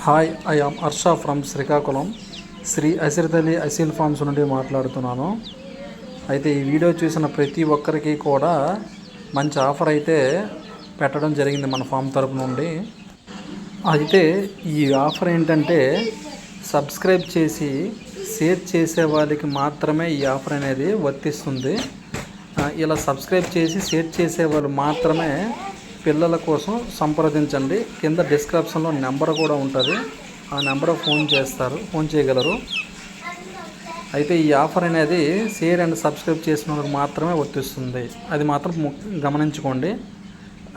Hi, I am Harsha from Srikakulam. Shri Asirithalli Aseel farms నుండి మాట్లాడుతున్నాను. అయితే ఈ వీడియో చూసిన ప్రతి ఒక్కరికి కూడా మంచి ఆఫర్ అయితే పెట్టడం జరిగింది మన ఫామ్ తరపు నుండి. అయితే ఈ ఆఫర్ ఏంటంటే సబ్స్క్రైబ్ చేసి షేర్ చేసే వాళ్ళకి మాత్రమే ఈ ఆఫర్ అనేది వర్తిస్తుంది. ఇలా సబ్స్క్రైబ్ చేసి షేర్ చేసే వాళ్ళు మాత్రమే పిల్లల కోసం సంప్రదించండి. కింద డిస్క్రిప్షన్లో నెంబర్ కూడా ఉంటుంది. ఆ నెంబర్ ఫోన్ చేయగలరు. అయితే ఈ ఆఫర్ అనేది షేర్ అండ్ సబ్స్క్రైబ్ చేసిన వాళ్ళకి మాత్రమే వర్తిస్తుంది. అది మాత్రం గమనించుకోండి.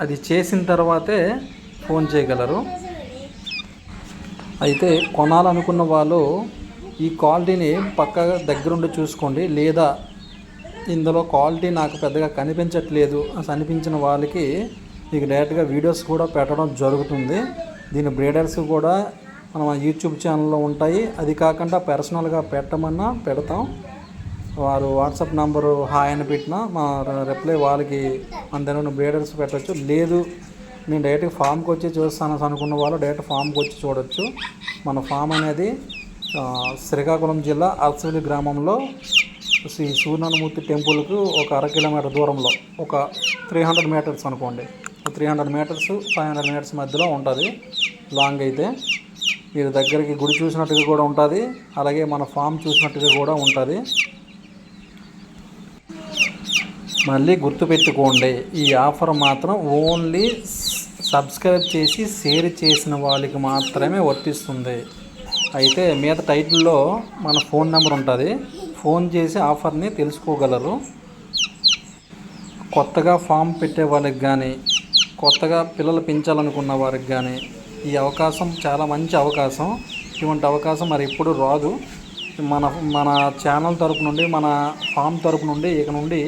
అది చేసిన తర్వాతే ఫోన్ చేయగలరు. అయితే కొనాలనుకున్న వాళ్ళు ఈ క్వాలిటీని పక్కగా దగ్గరుండి చూసుకోండి. లేదా ఇందులో క్వాలిటీ నాకు పెద్దగా కనిపించట్లేదు అనిపించిన వాళ్ళకి మీకు డైరెక్ట్గా వీడియోస్ కూడా పెట్టడం జరుగుతుంది. దీని బ్రీడర్స్ కూడా మన యూట్యూబ్ ఛానల్లో ఉంటాయి. అది కాకుండా పర్సనల్గా పెట్టమన్నా పెడతాం. వారు వాట్సాప్ నంబరు హాయ్ అని పెట్టినా మా రిప్లై వాళ్ళకి మన దగ్గర బ్రీడర్స్ పెట్టచ్చు. లేదు నేను డైరెక్ట్గా ఫామ్కి వచ్చి చూస్తాను అనుకున్న వాళ్ళు డైరెక్ట్ ఫామ్కి వచ్చి చూడవచ్చు. మన ఫామ్ అనేది శ్రీకాకుళం జిల్లా అర్సవల్లి గ్రామంలో శ్రీ సూర్యనారాయణమూర్తి టెంపుల్కు ఒక 1/2 కిలోమీటర్ దూరంలో, ఒక 300 మీటర్స్ అనుకోండి. 300 మీటర్స్ 500 మీటర్స్ మధ్యలో ఉంటుంది. లాంగ్ అయితే మీరు దగ్గరికి గుడి చూసినట్టుగా కూడా ఉంటుంది, అలాగే మన ఫామ్ చూసినట్టుగా కూడా ఉంటుంది. మళ్ళీ గుర్తుపెట్టుకోండి, ఈ ఆఫర్ మాత్రం ఓన్లీ సబ్స్క్రైబ్ చేసి షేర్ చేసిన వాళ్ళకి మాత్రమే వర్తిస్తుంది. అయితే మీద టైటిల్లో మన ఫోన్ నెంబర్ ఉంటుంది. ఫోన్ చేసి ఆఫర్ని తెలుసుకోగలరు. కొత్తగా ఫామ్ పెట్టే వాళ్ళకి కానీ, కొత్తగా పిల్లలు పెంచాలనుకున్న వారికి కానీ ఈ అవకాశం చాలా మంచి అవకాశం. ఇటువంటి అవకాశం మరి ఎప్పుడు రాదు. మన ఛానల్ తరపు నుండి, మన ఫామ్ తరపు నుండి ఇక నుండి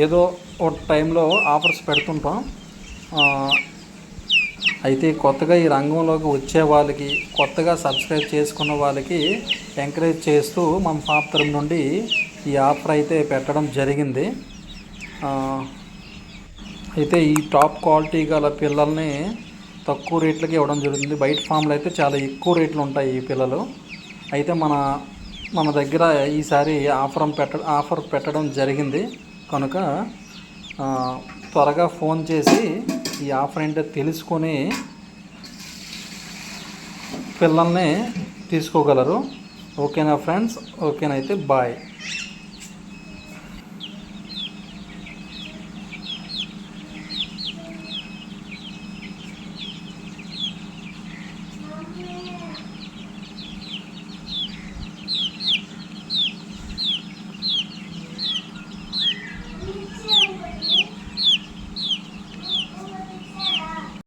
ఏదో ఒక టైంలో ఆఫర్స్ పెడుతుంటాం. అయితే కొత్తగా ఈ రంగంలోకి వచ్చే వాళ్ళకి, కొత్తగా సబ్స్క్రైబ్ చేసుకున్న వాళ్ళకి ఎంకరేజ్ చేస్తూ మన ఫామ్ తరపు నుండి ఈ ఆఫర్ అయితే పెట్టడం జరిగింది. అయితే ఈ టాప్ క్వాలిటీ గల పిల్లల్ని తక్కువ రేట్లకి ఇవ్వడం జరుగుతుంది. బయట ఫామ్లో అయితే చాలా ఎక్కువ రేట్లు ఉంటాయి ఈ పిల్లలు. అయితే మన దగ్గర ఈసారి ఆఫర్ పెట్టడం జరిగింది కనుక త్వరగా ఫోన్ చేసి ఈ ఆఫర్ ఏంటో తెలుసుకొని పిల్లల్ని తీసుకోగలరు. ఓకేనా ఫ్రెండ్స్? ఓకేనైతే బాయ్.